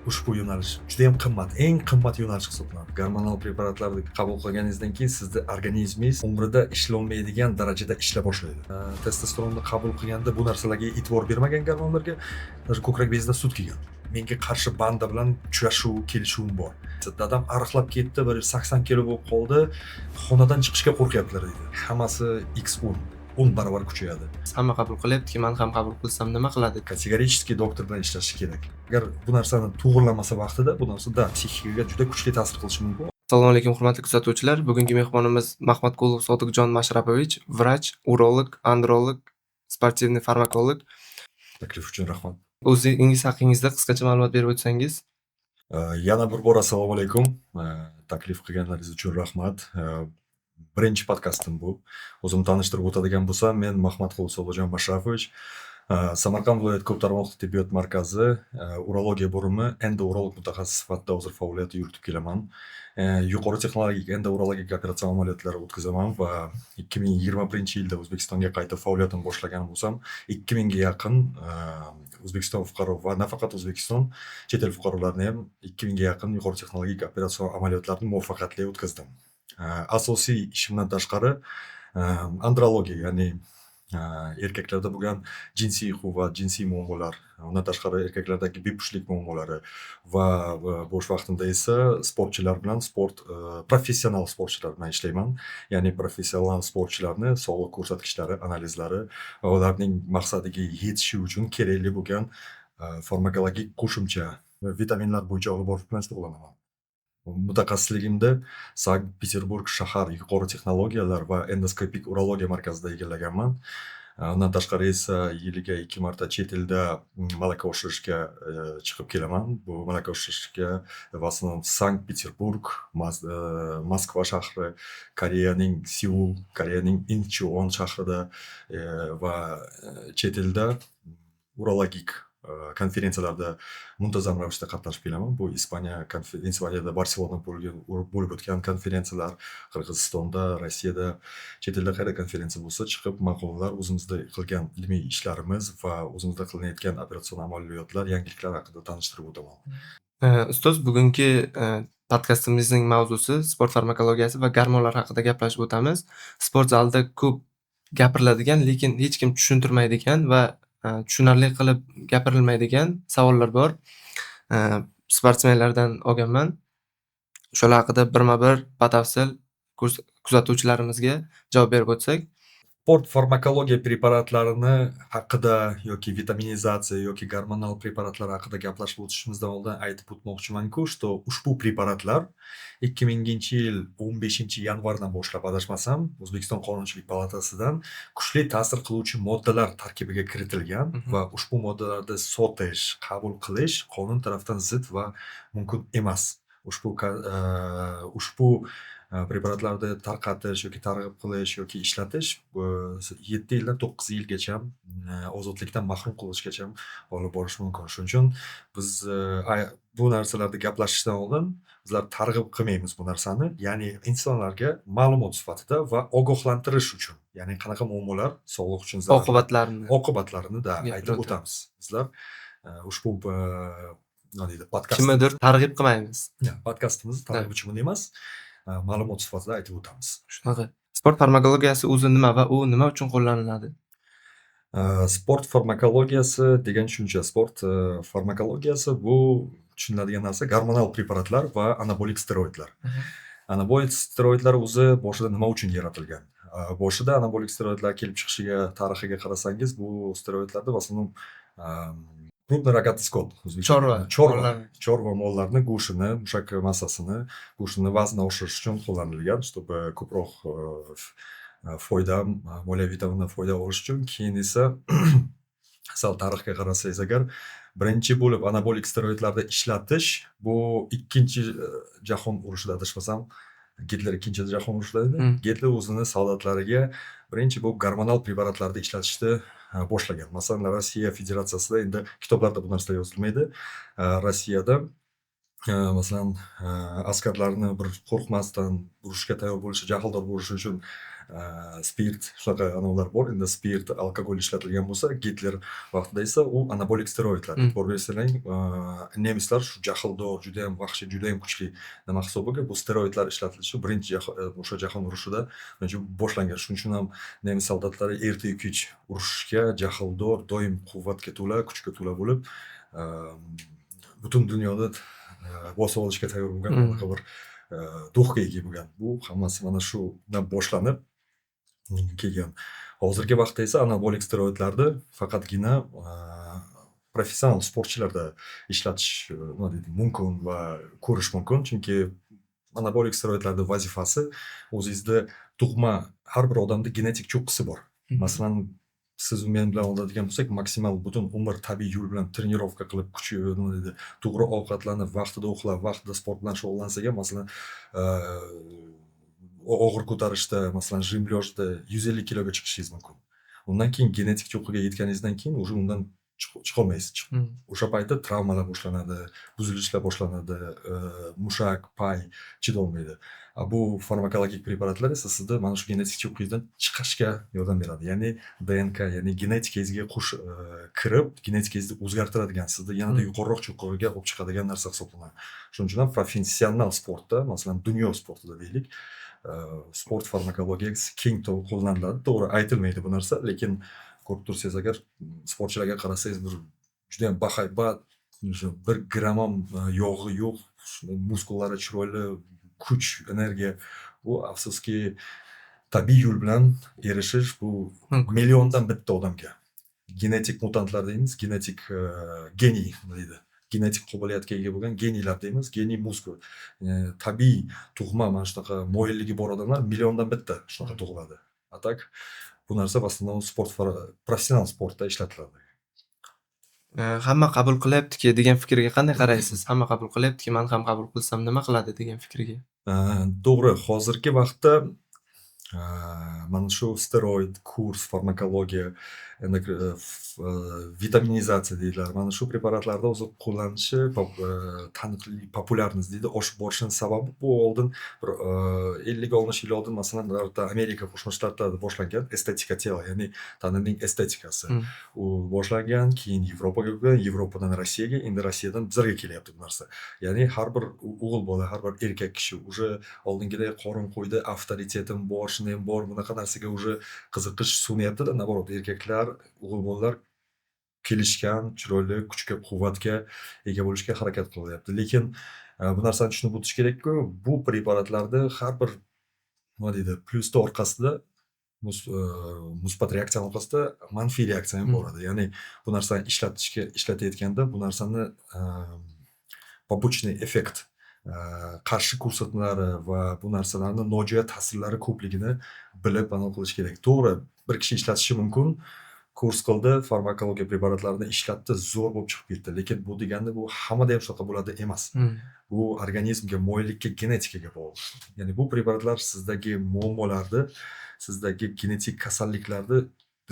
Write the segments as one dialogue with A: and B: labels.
A: ushbu yo'nalish juda ham qimmat, eng qimmat yo'nalish hisoblanadi. Gormonal preparatlarni qabul qilganingizdan keyin sizni organizmingiz umrida ishlolmaydigan darajada ishla boshlaydi. Testosteronni qabul qilganda bu narsalarga e'tibor bermagan gormonlarga ko'krak bezida sut kelgan. Menga qarshi banda bilan uchrashuv, kelishuvim bor. Dadam ariqlab ketdi, bir 80 kilo bo'lib qoldi, xonadan chiqishga qo'rqyaptilar deydi. Hammasi x10 barobar kuchayadi.
B: Hamma qabul qilyapti, men ham qabul qilsam nima qiladi?
A: Kategorически doktor bilan ishlash kerak. Agar bu narsani to'g'rilamasa vaqtida, bu narsada psixikaga juda kuchli ta'sir qilishi mumkin.
B: Assalomu alaykum hurmatli kuzatuvchilar. Bugungi mehmonimiz Mahmatqulov Sodiqjon Mashrapovich, vrach, urolog, androlog, sportivniy farmakolog.
A: Taklif uchun rahmat.
B: O'zingiz haqingizda qisqacha ma'lumot berib o'tsangiz.
A: Yana bir bor assalomu alaykum. Taklif qilganlaringiz uchun rahmat. Birinchi podkastim bu. O'zimni tanishtirib o'tadigan bo'lsam, men Mahmatqulov Sodiqjon Mashrafovich, Samarqand viloyat ko'p tarmoqli tibbiyot markazi urologiya bo'limi endourolog mutaxassis sifatida hozir faoliyat yuritib kelaman. Yuqori texnologik endourologik operatsiya amaliyotlar o'tkazaman va 2021-yilda O'zbekistonga qaytib faoliyatimni boshlagan bo'lsam, 2000 ga yaqin O'zbekiston fuqaro va nafaqat O'zbekiston, chet el fuqarolarini ham 2000 ga yaqin yuqori texnologik operatsiya amaliyotlarini muvaffaqiyatli o'tkazdim. Asosiy ishimdan tashqari andrologiya, ya'ni erkaklarda bo'lgan jinsiy quvvat, jinsiy muammolar, undan tashqari erkaklardagi bepushtlik muammolari va bo'sh vaqtimda esa sportchilar bilan professional sportchilar bilan ishlayman. Ya'ni professional sportchilarni sog'liq ko'rsatkichlari, analizlari va ularning maqsadiga yetishi uchun kerakli bo'lgan farmakologik qo'shimcha vitaminlar bo'yicha olib borib bilan shug'ullanaman. Mutaxassisligimda Sankt-Peterburg shahar yuqori texnologiyalar va endoskopik urologiya markazida egallaganman. Undan tashqari esa yiliga 2 marta chet elda malaka oshirishga chiqib kelaman. Bu malaka oshirishga в основном Sankt-Peterburg, Moskva shahri, Koreyaning Seul, Koreyaning Incheon shahrida va chet elda urologik konferensiyalarda muntazam ravishda qatnashib kelaman. Bu Ispaniyada Barselonada bo'lib o'tgan konferensiyalar, Qirg'izistonda, Rossiyada, chet elda qayerda konferensiya bo'lsa chiqib maqolalar, o'zimizda qilgan ilmiy ishlarimiz va o'zimizda qilinayotgan operatsion amaliyotlar, yangiliklar haqida tanishtirib o'taman.
B: Ustoz, bugungi podkastimizning mavzusi sport farmakologiyasi va gormonlar haqida gaplashib o'tamiz. Sport zalida ko'p gapiriladigan, lekin hech kim tushuntirmaydigan va tushunarli qilib gapirilmaydigan savollar bor. Sportsmenlardan olganman. Shular haqida birma-bir batafsil kuzatuvchilarimizga javob berib o'tsak.
A: Sport farmakologiya preparatlarini haqida yoki vitaminizatsiya yoki gormonal preparatlar haqida gaplashib o'tishimizdan oldin aytib o'tmoqchiman-ku, что ushbu preparatlar 2000-yil 15-yanvardan boshlab adashmasam, O'zbekiston Qonunchilik palatasidan kuchli ta'sir qiluvchi moddalar tarkibiga kiritilgan va ushbu moddalarni sotish, qabul qilish qonun tarafdan zid va mumkin emas. Ushbu preparatlarni tarqatish yoki targ'ib qilish yoki ishlatish 7 yildan 9 yilgacha ozodlikdan mahrum qilishgacha olib borish mumkin. Shuning uchun biz bu narsalarni gaplashishdan oldin bizlar targ'ib qilmaymiz bu narsani, ya'ni insonlarga ma'lumot sifatida va ogohlantirish uchun, ya'ni qanaqa muammolar sog'liq uchun zararli oqibatlarini aytib o'tamiz. Bizlar ushbu
B: kimnidir targ'ib qilmaymiz.
A: Podkastimiz targ'ib uchun emas, ma'lumot sifatida aytib o'tamiz.
B: Shunaqa. Sport farmakologiyasi o'zi nima va u nima uchun qo'llaniladi?
A: Sport farmakologiyasi degan tushuncha, sport farmakologiyasi bu tushuniladigan narsa gormonal preparatlar va anabolik steroidlar. Anabolik steroidlar o'zi boshida nima uchun yaratilgan? Boshida anabolik steroidlar kelib chiqishiga, tarixiga qarasangiz, bu steroidlarda в основном krupniy rogатый skot, chorva mollarni go'shtini, mushak massasini, go'shtini vaznini oshirish uchun qo'llanilgan, чтобы ko'proq moliyaviy tomondan foyda olish uchun. Keyin esa sal tarixga qarasangiz agar, birinchi bo'lib anabolik steroidlarni ishlatish bu ikkinchi jahon urushida adashmasam, Gitler ikkinchi jahon urushida edi. Gitler o'zini soldatlariga birinchi bo'lib gormonal preparatlarni ishlatishni boshlagan. Masalan, Rossiya Federatsiyasida endi kitoblarda bu narsa yozilmaydi. Rossiyada Masalan, askarlarni bir qo'rqmasdan urushga tayyor bo'lishi, jahldor bo'lishi uchun spirt shunaqa anavlar bor. Endi spirt, alkogol ishlatilgan bo'lsa, Gitler vaqtida esa u anabolik steroidlar. E'tibor bersalaring, nemislar shu jahldor, judayam vahshiy, judayam kuchli nima hisobiga bu steroidlar ishlatilishi o'sha jahon urushida boshlangan. Shuning uchun ham nemis soldatlari erta-yu kech urushga jahldor, doim quvvatga to'la, kuchga to'la bo'lib, butun dunyoda bosib olishga tayyor bo'lgan unaqa bir duxga ega bo'lgan. Bu hammasi mana shundan boshlanib kelgan. Hozirgi vaqtda esa anabolik steroidlarni faqatgina professional sportchilarda ishlatish nima deydi, mumkin va ko'rish mumkin. Chunki anabolik steroidlarni vazifasi o'zingizda tug'ma har bir odamda genetik cho'qqisi bor. Masalan, siz men bilan oladigan bo'lsak, maksimal butun umr tabiiy yo'l bilan trenirovka qilib, nima deydi, to'g'ri ovqatlanib, vaqtida uxlab, vaqtida sport bilan shug'ullansak ham, masalan, og'ir ko'tarishda, masalan, jimlyojda 150 kiloga chiqishingiz mumkin. Undan keyin genetik cho'qqiga yetganingizdan keyin уже undan chiqolmaysiz. O'sha paytda travmalar boshlanadi, buzilishlar boshlanadi, mushak, pay chidolmaydi. Bu farmakologik preparatlar esa sizda mana shu genetik cho'qqingizdan chiqishga yordam beradi. Ya'ni DNK, ya'ni genetikangizga kirib, genetikangizni o'zgartiradigan, sizda yanada yuqoriroq cho'qqiga olib chiqadigan narsa hisoblanadi. Shuning uchun ham professional sportda, masalan, dunyo sportida deylik, sport farmakologiyasi keng qo'llaniladi. To'g'ri, aytilmaydi bu narsa, lekin ko'rib tursangiz agar, sportchilarga qarasangiz, bir judayam bahaybat, 1 gramm ham yog'i yo'q, muskullari chiroyli, kuch, energiya. Bu afsuski tabiiy yo'l bilan erishish bu milliondan bitta odamga. Genetik mutantlar deymiz, genetik geniy deydi. Genetik qobiliyatga ega bo'lgan geniylar deymiz, geniy muskul. Tabiiy tug'ma mana shunaqa moyilligi bor odamlar milliondan bitta shunaqa tug'iladi. Atak bu narsa aslida professional sportda ishlatiladi.
B: Hamma qabul qilyaptiki degan fikrga qanday qaraysiz? Hamma qabul qilyaptiki, men ham qabul qilsam nima qiladi degan fikrga.
A: To'g'ri, hozirgi vaqtda mana shu steroid, kurs, farmakologiya, vitaminizatsiya deydilar. Mana shu preparatlarni o'zi qo'llanishi taniqli, populyarность deydi, oshib borishini sababi bu oldin bir 50-60 yil oldin masalan Amerika Qo'shma Shtatlarida boshlangan estetika tela, ya'ni tananing estetikasi. U boshlangan, keyin Yevropaga o'tgan, Yevropadan Rossiyaga, endi Rossiyadan bizlarga kelyapti bu narsa. Ya'ni har bir o'g'il bola, har bir erkak kishi уже oldingidek qorin qo'ydi, avtoritetim bor, shunday bor, bunaqa narsaga уже qiziqish so'nayapti-da, naborot erkaklar, o'g'il bolalar kelishgan, chiroyli kuchga, quvvatga ega bo'lishga harakat qilyapti. Lekin bu narsani tushunib o'tish kerak-ku, bu preparatlarda har bir nima deydi, plyusni orqasida, musbat reaksiyani orqasida manfiy reaksiya ham bo'ladi. Ya'ni bu narsani ishlatayotganda bu narsani побочный effekt, qarshi ko'rsatmalari va bu narsalarni nojo'ya ta'sirlari ko'pligini bilib aniq qilish kerak. To'g'ri, bir kishi ishlatishi mumkin, kurs qildi, farmakologiya preparatlarini ishlatdi, zo'r bo'lib chiqib ketdi. Lekin bu degani bu hammada ham shunaqa bo'ladi emas. Bu organizmga, moyillikka, genetikaga bog'liq. Ya'ni bu preparatlar sizdagi muammolarni, sizdagi genetik kasalliklarni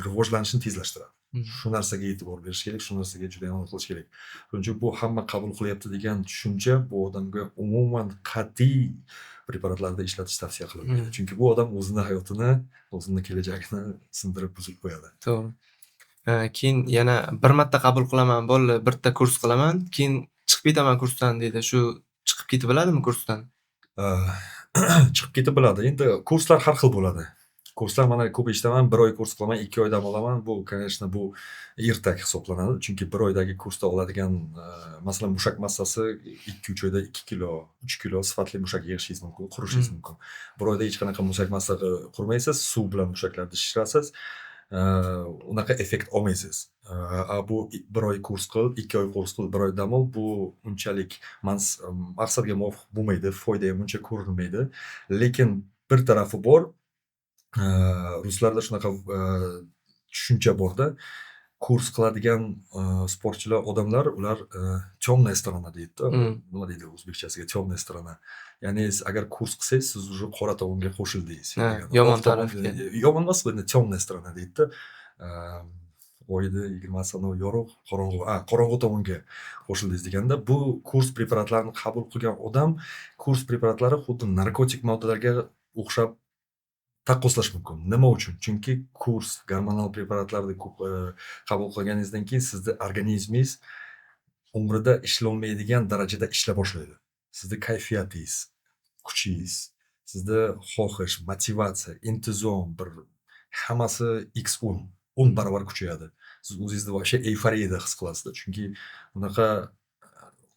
A: rivojlanishini tezlashtiradi. Shu narsaga e'tibor berish kerak, shu narsaga juda ham qilish kerak. Chunki bu hamma qabul qilyapti degan tushuncha bu odamga umuman qat'iy preparatlarda ishlatish tavsiya qilinmaydi. Chunki bu odam o'zini hayotini, o'zini kelajagini sindirib buzib qo'yadi.
B: To'g'ri. Keyin yana bir marta qabul qilaman, bo'ldi, bitta kurs qilaman, keyin chiqib ketaman kursdan deydi. Shu chiqib ketib biladimi kursdan?
A: Chiqib ketib biladi. Endi kurslar har xil bo'ladi. Kurslar mana ko'p eshitaman, 1 oy kurs qilaman, 2 oy dam olaman. Bu, конечно, bu ertak hisoblanadi. Chunki 1 oydagi kursda oladigan, masalan, mushak massasi 2-3 oyda 2 kilo, 3 kilo sifatli mushak yig'ishingiz mumkin, qurishingiz mumkin. 1 oyda hech qanaqa mushak massasi qurmaysiz, suv bilan mushaklarni shishirasiz. Unaqa effekt olmaysiz. Bu 1 oy kurs qil, 2 oy kurs qil, 1 oy dam ol, bu unchalik maqsadga muvofiq bo'lmaydi, foyda ham uncha ko'rinmaydi. Lekin bir tarafi bor. Ruslarda shunaqa tushuncha borda, kurs qiladigan sportchilar, odamlar, ular temная сторона deydi-da. Nima deydi o'zbekchasiga temная сторона? Ya'ni agar kurs qilsangiz, siz уже qora tomonga qo'shildingiz.
B: Yomon tarafga.
A: Yomon emas, bu endi temная сторона deydi-da. oyni 20-sini yorug', qorong'u tomonga qo'shildingiz deganda, bu kurs preparatlarini qabul qilgan odam kurs preparatlari xuddi narkotik moddalarga o'xshab taqqoslash mumkin. Nima uchun? Chunki kurs gormonal preparatlarni ko'p qabul qilganingizdan keyin sizni organizmingiz umrida ishlolmaydigan darajada ishlay boshlaydi. Sizni kayfiyatingiz, kuchingiz, sizda xohish, motivatsiya, intizom bir hammasi x10 barobar kuchayadi. Siz o'zingizni вообще eyforiyada his qilasizda. Chunki bunaqa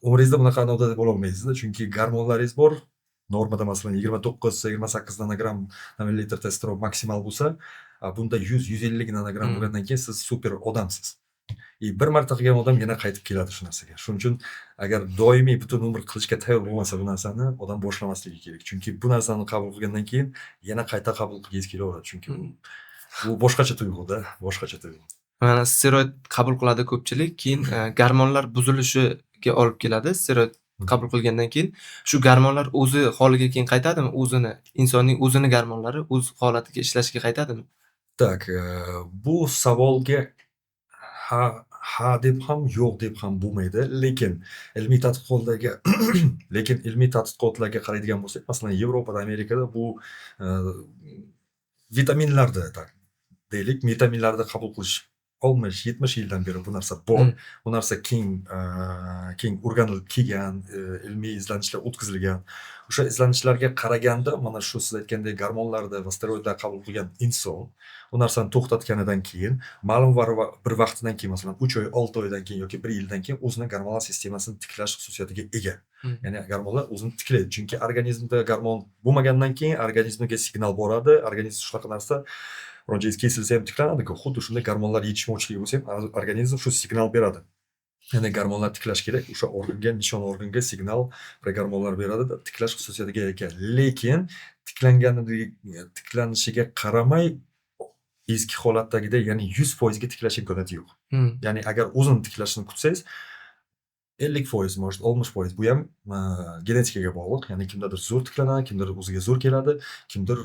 A: umringizda bunaqa odam bo'lolmaysizda. Chunki gormonlaringiz bor. Normada masalan 29-28 nanogram na millilitr testosteron maksimal bo'lsa, bunda 100-150 nanogram bo'lgandan keyin siz super odamsiz. Bir marta qilgan odam yana qaytib keladi shu narsaga. Shuning uchun agar doimiy butun umr qilishga tayyor bo'lmasa bu narsani, odam boshlamasligi kerak. Chunki bu narsani qabul qilgandan keyin yana qayta qabul qilgingiz kelaveradi. Chunki bu boshqacha tuyg'uda, boshqacha tuyg'u.
B: Mana steroid qabul qiladi ko'pchilik, keyin gormonlar buzilishiga olib keladi. Steroid qabul qilgandan keyin shu gormonlar o'zi holiga keyin qaytadimi? Insonning o'zini gormonlari o'z holatiga ishlashiga qaytadimi?
A: Tak, bu savolga ha deb ham, yo'q deb ham bo'lmaydi, lekin ilmiy tadqiqotlarga qaraydigan bo'lsak, masalan, Yevropada, Amerikada bu vitaminlarda deylik, vitaminlarni qabul qilish 60-70 yildan beri bu narsa bor. Bu narsa keng o'rganilib kelgan, ilmiy izlanishlar o'tkazilgan. O'sha izlanishlarga qaraganda, mana shu siz aytgandek gormonlarni va steroidlar qabul qilgan inson bu narsani to'xtatganidan keyin, ma'lum bir vaqtdan keyin, masalan 3 oy, 6 oydan keyin yoki 1 yildan keyin o'zini gormonal sistemasini tiklash xususiyatiga ega. Ya'ni gormonlar o'zini tiklaydi. Chunki organizmda gormon bo'lmagandan keyin organizmga signal boradi. Organizm shunaqa narsa Ronjangiz kesilsa ham tiklanadi-ku. Xuddi shunday gormonlar yetishmovchiligi bo'lsa ham organizm shu signal beradi. Ya'ni gormonlar tiklash kerak. O'sha organga, nishon organga signal gormonlar beradi-da, tiklash xususiyatiga ega. Lekin tiklanishiga qaramay eski holatdagidek, ya'ni 100% ga tiklash imkoniyati yo'q. Ya'ni agar o'zini tiklashini kutsangiz 50%, может 60%, bu ham genetikaga bog'liq. Ya'ni kimdadir zo'r tiklanadi, kimdir o'ziga zo'r keladi, kimdir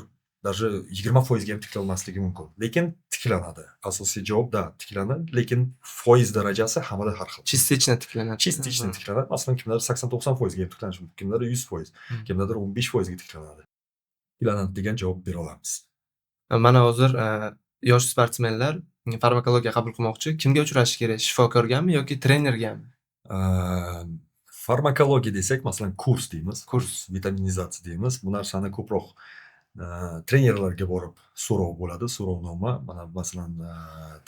A: даже 20% ga ham tiklanmasligi mumkin. Lekin tiklanadi. Asosiy javob da tiklanadi, lekin foiz darajasi hammada har xil.
B: Частично tiklanadi.
A: Частично tiklanadi. Masalan, kimdadir 80-90% ga ham tiklanishi mumkin, kimdadir 100%, kimdadir 15% ga tiklanadi. Tiklanadi degan javob bera olamiz.
B: Mana hozir yosh sportsmenlar farmakologiya qabul qilmoqchi. Kimga uchrashi kerak? Shifokorgami yoki trenergami?
A: Farmakologiya desak, masalan, kurs deymiz, vitaminizatsiya deymiz. Bu narsani ko'proq trenerlarga borib so'rov bo'ladi, so'rovnoma. Mana masalan,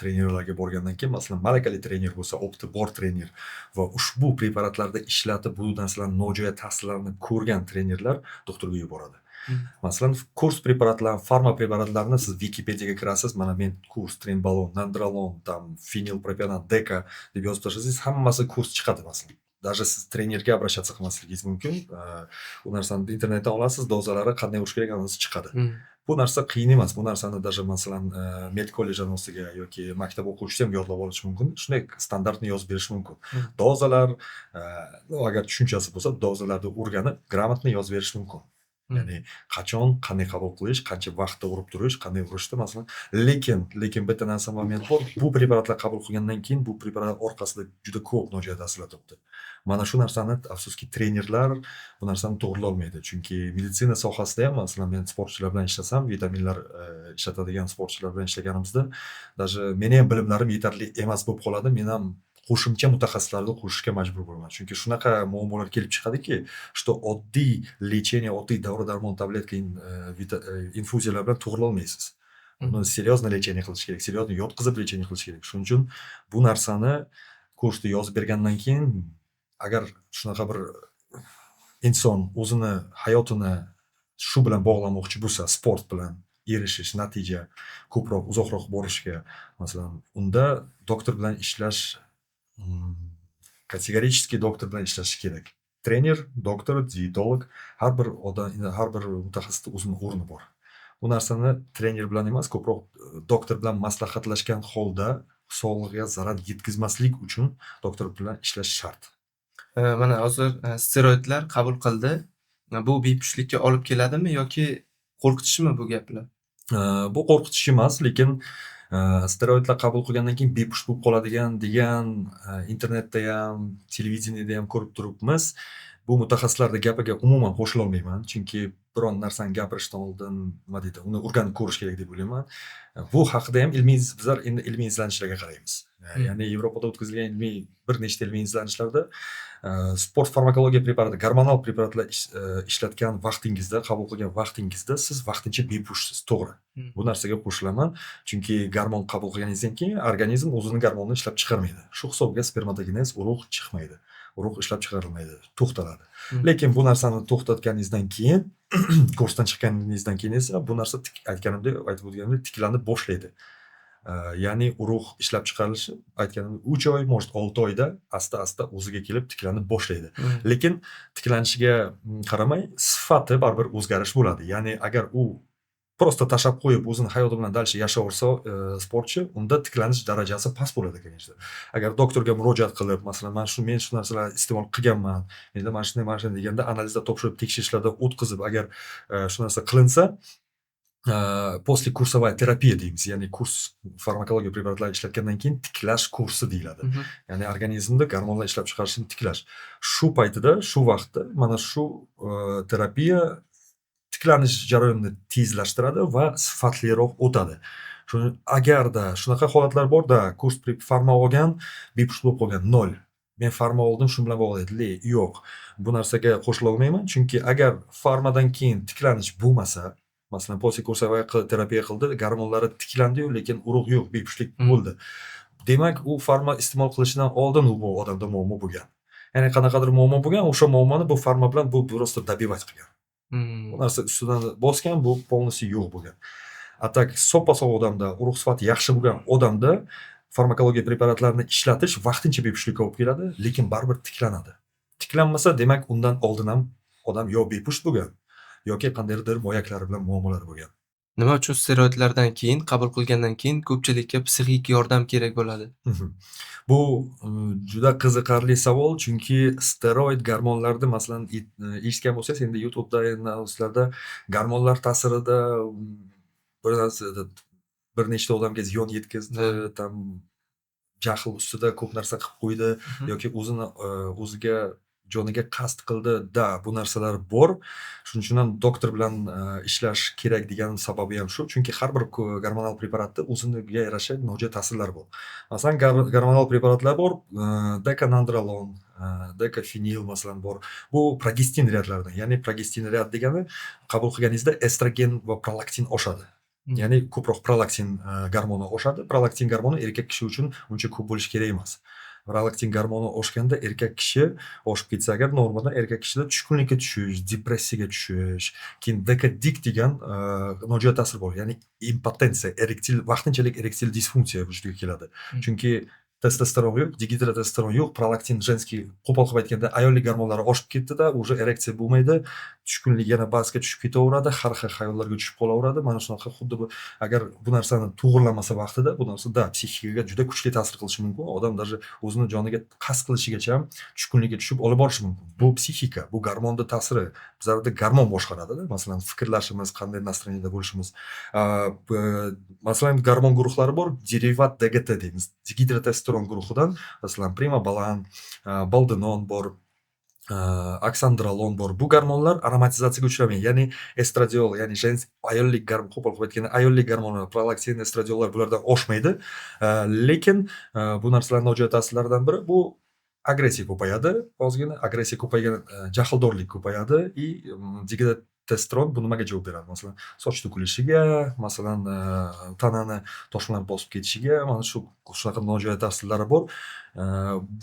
A: trenerlarga borgandan keyin, masalan, malakali trener bo'lsa, opti bor trener va ushbu preparatlarda ishlatib bu narsalarning nojo'ya ta'sirlarini ko'rgan trenerlar doktorga yuboradi. Masalan, kurs preparatlar, farma preparatlarini siz Wikipediyaga kirasiz, mana men kurs Trenbolon, Nandrolon, fenilpropanat, Deka deb yozib tashlasangiz, hammasi kurs chiqadi masalan. Даже siz trenerga обращаться qilmasligingiz mumkin. Bu narsani internetdan olasiz, dozalari qanday urish kerak anasi chiqadi. Bu narsa qiyin emas. Bu narsani даже masalan med kollej anosiga yoki maktab o'quvchisi ham yodlab olishi mumkin. Shunday standartni yozib berish mumkin. Dozalar, agar tushunchasi bo'lsa, dozalarni o'rganib, gрамотно yozib berish mumkin. Ya'ni qachon, qanday qabul qilish, qancha vaqtda urib turish, qanday urishda masalan. Lekin bitta narsa moment bor. Bu preparatlar qabul qilgandan keyin bu preparat orqasida juda ko'p nojo'ya ta'sirlar turibdi. Mana shu narsani afsuski trenerlar bu narsani to'g'rilay olmaydi. Chunki meditsina sohasida ham masalan men sportchilar bilan ishlasam, vitaminlar ishlatadigan sportchilar bilan ishlaganimizda, даже meni ham bilimlarim yetarli emas bo'lib qoladi. Men ham qo'shimcha mutaxassislarni qo'shishga majbur bo'laman. Chunki shunaqa muammolar kelib chiqadiki, что oddiy lechение, oddiy dori-darmon tabletka, infuziyalar bilan to'g'rilay olmaysiz. Uni seriozno lechение qilish kerak, seriozno yotqizib lechение qilish kerak. Shuning uchun bu narsani kursda yozib bergandan keyin agar shunaqa bir inson o'zini hayotini shu bilan bog'lamoqchi bo'lsa, sport bilan erishish, natija, ko'proq uzoqroq borishga, masalan, unda doktor bilan ishlash, kategorически doktor bilan ishlash kerak. Trener, doktor, dietolog, har bir mutaxassisda o'zining o'rni bor. Bu narsani trener bilan emas, ko'proq doktor bilan maslahatlashgan holda sog'lig'iga zarar yetkazmaslik uchun doktor bilan ishlash shart.
B: Mana hozir steroidlar qabul qildi. Bu bepushtlikka olib keladimi yoki qo'rqitishmi bu gaplar?
A: Bu qo'rqitish emas, lekin Steroidlar qabul qilgandan keyin bepush bo'lib qoladigan degan internetda ham, televideniyada ham ko'rib turibmiz. Bu mutaxassislarning gapiga umuman qo'shila olmayman, chunki biron narsani gapirishdan oldin nima deydi, uni o'rganib ko'rish kerak deb o'ylayman. Bu haqida ham bizlar endi ilmiy izlanishlarga qaraymiz. Ya'ni Yevropada o'tkazilgan bir nechta ilmiy izlanishlarda sport farmakologiya preparati, gormonal preparatlar ishlatgan vaqtingizda, qabul qilgan vaqtingizda siz vaqtincha bepushsiz, to'g'ri. Bu narsaga qo'shilaman, chunki gormon qabul qilganingizdan keyin organizm o'zini gormonini ishlab chiqarmaydi. Shu hisobga spermatogenez, urug' chiqmaydi. Urug' ishlab chiqarilmaydi, to'xtaladi. Lekin bu narsani to'xtatganingizdan keyin, kursdan chiqqaningizdan keyin esa bu narsa aytib o'tganimdek tiklanib boshlaydi. Ya'ni urug' ishlab chiqarilishi aytganimdek 3 oy, может 6 oyda asta-asta o'ziga kelib tiklanib boshlaydi. Lekin tiklanishiga qaramay sifati baribir o'zgarish bo'ladi. Ya'ni agar u prosta tashlab qo'yib o'zini hayoti bilan dalsha yashayversa sportchi, unda tiklanish darajasi past bo'ladi, конечно. Agar doktorga murojaat qilib, masalan, men shu narsalarni iste'mol qilganman, menda mana shunday deganda analizda topshirib, tekshirishlarda o'tkazib, agar shu narsa qilinsa, после kursовая terapiya deymiz. Ya'ni kurs farmakologiya preparatlari ishlatgandan keyin tiklash kursi deyiladi. Ya'ni organizmda gormonlar ishlab chiqarishni tiklash. Shu paytida, shu vaqtda mana shu terapiya tiklanish jarayonini tezlashtiradi va sifatliroq o'tadi. Agarda shunaqa holatlar borda, kurs farma olgan, bepush bo'lib qolgan 0. Men farma oldim, shu bilan bog'laydi. Yo'q. Bu narsaga qo'shila olmayman, chunki agar farmadan keyin tiklanish bo'lmasa, masalan, posikursovaya terapiya qildi, gormonlari tiklandi-yu, lekin urug' yo'q, bepushlik bo'ldi. Demak, u farma iste'mol qilishidan oldin bu odamda muammo bo'lgan. Ya'ni qanaqadir muammo bo'lgan, o'sha muammoni bu farma bilan bu просто добивать qilgan. Bu narsa ustidan bosgan, bu polностью yo'q bo'lgan. Atak soppa-sog' odamda, urug' sifati yaxshi bo'lgan odamda farmakologiya preparatlarini ishlatish vaqtincha bepushlikka olib keladi, lekin baribir tiklanadi. Tiklanmasa, demak, undan oldin ham odam yo bepush bo'lgan yoki qandaydir moyaklari bilan muammolar bo'lgan.
B: Nima uchun steroidlardan keyin, qabul qilgandan keyin ko'pchilikka psixik yordam kerak bo'ladi?
A: Bu juda qiziqarli savol, chunki steroid gormonlarni, masalan, eshitgan bo'lsangiz, endi YouTube'da, sizlarda gormonlar ta'sirida bir nechta odamga ziyon yetkazdi, tam jahl ustida ko'p narsa qilib qo'ydi yoki o'ziga joniga qasd qildi. Bu narsalar bor. Shuning uchun ham doktor bilan ishlash kerak degan sababi ham shu. Chunki har bir gormonal preparatda o'ziga yarasha nojo'ya ta'sirlar bor. Masalan, gormonal preparatlar bor, dekanandrolon, dekafenil masalan bor. Bu progestin readlaridan. Ya'ni progestin read degani qabul qilganingizda estrogen va prolaktin oshadi. Ya'ni ko'proq prolaktin gormoni oshadi. Prolaktin gormoni erkak kishi uchun uncha ko'p bo'lishi kerak emas. Prolaktin gormoni oshganda erkak kishi oshib ketsa agar normalda erkak kishida tushkunlikka tushish, depressiyaga tushish, keyin dekadik degan nojo'ya ta'sir bor. Ya'ni impotensiya, vaqtinchalik erektil disfunksiya vujudga keladi. Chunki testosteron yo'q, dihidrotestosteron yo'q, prolaktin jenskiy, qo'pol qilib aytganda ayollik gormonlari oshib ketdi-da, уже ereksiya bo'lmaydi, tushkunlik yana ba'zga tushib ketaveradi, har xil xayollarga tushib qolaveradi. Mana shunaqa xuddi bu agar bu narsani to'g'rilamasa vaqtida bu narsa psixikaga juda kuchli ta'sir qilishi mumkin. Odam даже o'zini joniga qasd qilishigacha ham tushkunlikka tushib olib borishi mumkin. Bu psixika, bu gormonning ta'siri. Bizlarda gormon boshqaradi-da. Masalan, fikrlashimiz, qanday настроенияda bo'lishimiz. Masalan, gormon guruhlari bor, derivat DGT deymiz. Dihidrotestosteron guruhidan, masalan, primobolan, boldinon bor, oksandrolon bor. Bu gormonlar aromatizatsiyaga uchramaydi. Ya'ni estradiol, ya'ni ayollik gormon, qo'pol qilib aytganda ayollik gormoni, prolaktin, estradiollar bulardan oshmaydi. Lekin bu narsalarning nojo'ya ta'sirlaridan biri bu agressiya ko'payadi. Ozgina agressiya ko'paygan, jahldorlik ko'payadi и dihidrotestosteron bu nimaga javob beradi? Masalan, soch to'kilishiga, masalan, tanani toshmalar bosib ketishiga, mana shunaqa nojo'ya ta'sirlari bor.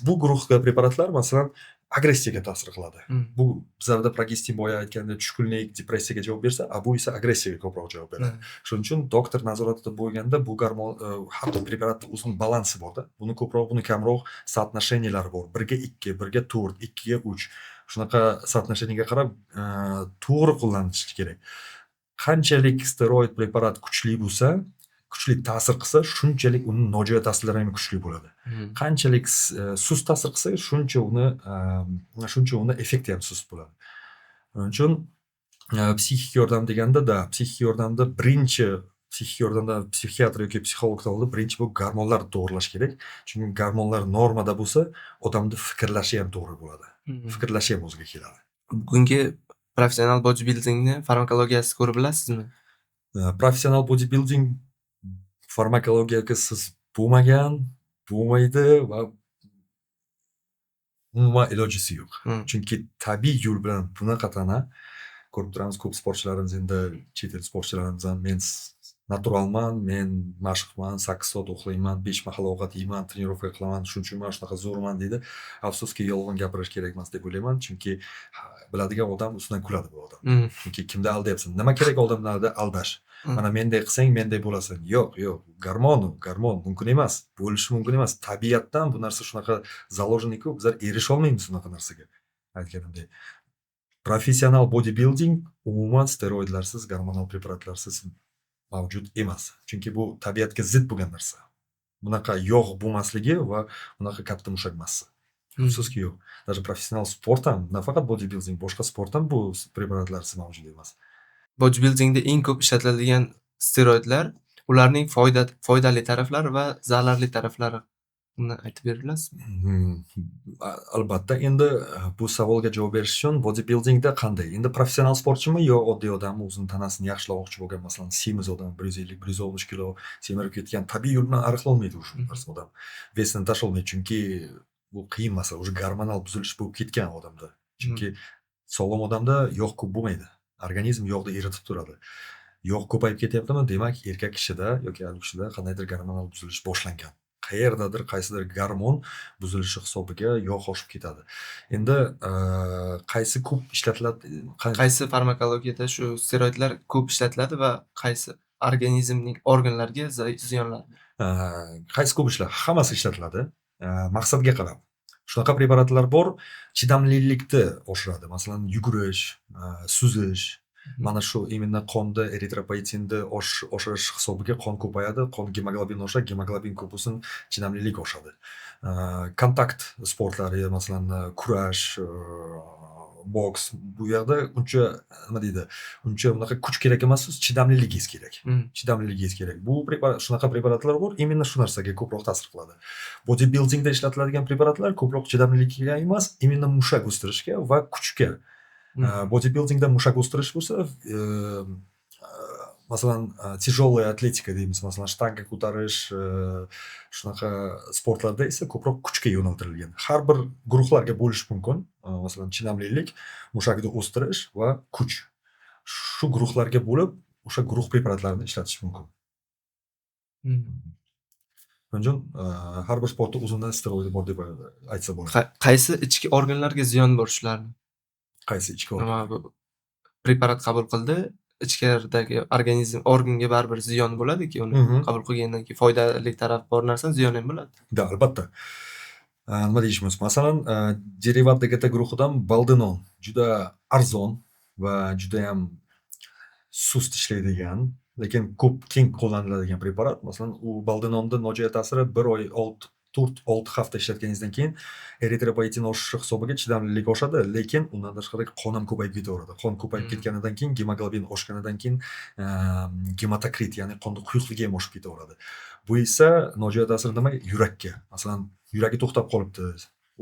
A: Bu guruhga preparatlar masalan agressiyaga ta'sir qiladi. Bu bizlarda progestin boya aytganda tushkunlik, depressiyaga javob bersa, bu esa agressiyaga ko'proq javob beradi. Shuning uchun doktor nazoratida bo'lganda bu gormon hatto preparatda o'zining balansi bor-da. Buni ko'proq, buni kamroq sootnosheniyalari bor. 1 ga 2, 1 ga 4, 2 ga 3. Shunaqa sootnosheniyaga qarab to'g'ri qo'llanilishi kerak. Qanchalik steroid preparat kuchli bo'lsa, kuchli ta'sir qilsa, shunchalik uning nojo'ya ta'sirlari ham kuchli bo'ladi. Qanchalik sust ta'sir qilsa, shuncha uni effekti ham sust bo'ladi. Shuning uchun psixik yordam deganda psixik yordamda birinchi psixik yordamda psixiatr yoki psixologdan oldin birinchi bu gormonlarni to'g'irlash kerak. Chunki gormonlar normada bo'lsa, odamni fikrlashi ham to'g'ri bo'ladi. Fikrlashi ham o'ziga keladi.
B: Bugungi professional bodybuildingni farmakologiyasi ko'rib bilasizmi?
A: Professional bodybuilding farmakologiyaga siz bo'lmaydi va umuman ilojisi yo'q. Chunki tabiiy yo'l bilan bunaqa tana ko'rib turamiz, ko'p sportchilarimiz endi chet el sportchilarimiz ham men naturalman, men mashqman, 8 soat uxlayman, 5 mahal ovqat yeyman, trenirovka qilaman, shuning uchun men shunaqa zo'rman deydi. Afsuski yolg'on gapirish kerak emas deb o'ylayman, chunki biladigan odam ustidan kuladi bu odam. Chunki kimni aldayapsan? Nima kerak odamlarni aldash? Mana menday qilsang, menday bo'lasan. Yo'q, gormon mumkin emas. Bo'lishi mumkin emas. Tabiatdan bu narsa shunaqa zaложенный-ku, bizlar erisha olmaymiz unaqa narsaga. Aytganimdek. Professional bodybuilding umuman steroidlarsiz, gormonal preparatlarsiz mavjud emas. Chunki bu tabiatga zid bo'lgan narsa. Bunaqa yog' bo'lmasligi va bunaqa katta mushak massa. Afsuski yo'q. Даже professional sport ham, nafaqat bodybuilding, boshqa sport ham bu preparatlarsiz mavjud emas.
B: Bodybuildingda eng ko'p ishlatiladigan steroidlar, ularning foydali taraflari va zararli taraflari uni aytib bera bilasizmi?
A: Albatta, endi bu savolga javob berish uchun bodybuildingda qanday? Endi professional sportchimi yo oddiy odam o'zining tanasini yaxshilamoqchi bo'lgan, masalan, semiz odam 150-160 kilo semirib ketgan, tabiiy yo'l bilan ariqlolmaydi o'sha odam. Vesini tasholmaydi, chunki bu qiyin masala, o'sha gormonal buzilish bo'lib ketgan odamda. Chunki sog'lom odamda yog' ko'p bo'lmaydi. Organizm yog'ni eritib turadi. Yog' ko'payib ketyaptimi, demak, erkak kishida yoki ayol kishida qandaydir gormonal buzilish boshlangan. Qayerdadir qaysidir gormon buzilishi hisobiga yog' oshib ketadi. Endi qaysi ko'p ishlatiladi?
B: Qaysi farmakologiyada shu steroidlar ko'p ishlatiladi va qaysi organizmning organlariga ziyonlanadi?
A: Qaysi ko'p ishlar? Hammasi ishlatiladi. Maqsadga qarab. Shunaqa preparatlar bor, chidamlilikni oshiradi. Masalan, yugurish, suzish. Mana shu именно qonda eritropoetinni oshirish hisobiga qon ko'payadi, qon gemoglobin oshadi, gemoglobin ko'p bo'lsin, chidamlilik oshadi. Kontakt sportlari, masalan, kurash, boks, bu yerda uncha nima deydi, uncha unaqa kuch kerak emas, chidamliligingiz kerak. Chidamliligingiz kerak. Bu shunaqa preparatlar bor, именно shu narsaga ko'proq ta'sir qiladi. Bodybuildingda ishlatiladigan preparatlar ko'proq chidamlilikka emas, именно mushak o'stirishga va kuchga. Bodybuildingda mushak o'stirish bo'lsa, masalan, tijoliy atletika deymiz, masalan, shtanga ko'tarish, shunaqa sportlarda esa ko'proq kuchga yo'naltirilgan. Har bir guruhlarga bo'lish mumkin. Masalan, chidamlilik, mushakni o'stirish va kuch. Shu guruhlarga bo'lib, o'sha guruh preparatlarini ishlatish mumkin. Bunjon har bir sportda o'zidan steroidi bor deb aytsa bo'ladi.
B: Qaysi ichki organlarga ziyon bor shularning?
A: Qaysi ichki organ?
B: Preparat qabul qildi, ichkaridagi organga baribir ziyon bo'ladi-ki, uni qabul qilgandan keyin foydali taraf bor narsa ziyon ham bo'ladi.
A: Da, albatta. Nima deyishimiz? Masalan, derivat DGT guruhidan baldinon juda arzon va juda ham sust ishlaydigan, lekin ko'p keng qo'llaniladigan preparat. Masalan, u baldinonda nojo'ya ta'siri 1 oy 4-6 hafta ishlatganingizdan keyin eritropoetin oshishi hisobiga chidamlilik oshadi, lekin undan tashqari qon ham ko'payib ketaveradi. Qon ko'payib ketganidan keyin gemoglobin oshganidan keyin gematokrit, ya'ni qonning quyuqligi ham oshib ketaveradi. Bu esa nojo'ya ta'sir nima? Yurakka. Masalan, yuragi to'xtab qolibdi.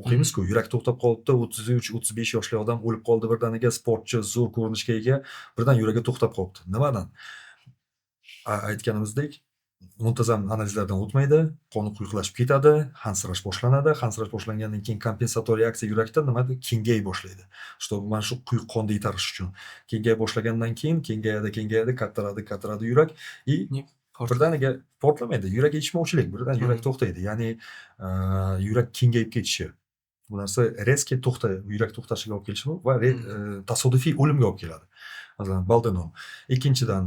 A: O'qiymiz-ku, yurak to'xtab qolibdi, 33-35 yoshli odam o'lib qoldi birdaniga, sportchi, zo'r ko'rinishga ega, birdan yuragi to'xtab qolibdi. Nimadan? Aytganimizdek, muntazam analizlardan o'tmaydi, qoni quyuqlashib ketadi, hansirash boshlanadi. Hansirash boshlangandan keyin kompensator reaksiya yurakda nimada? Kengayib boshlaydi. Mana shu quyuq qonni yetarish uchun. Kengayib boshlagandan keyin kengayadi, kattaradi yurak. Birdaniga portlamaydi. Yurak yetishmovchilik, birdan yurak to'xtaydi. Ya'ni yurak kengayib ketishi. Bu narsa резкий yurak to'xtashiga olib kelishi va tasodifiy o'limga olib keladi. Masalan, baldinon. Ikkinchidan,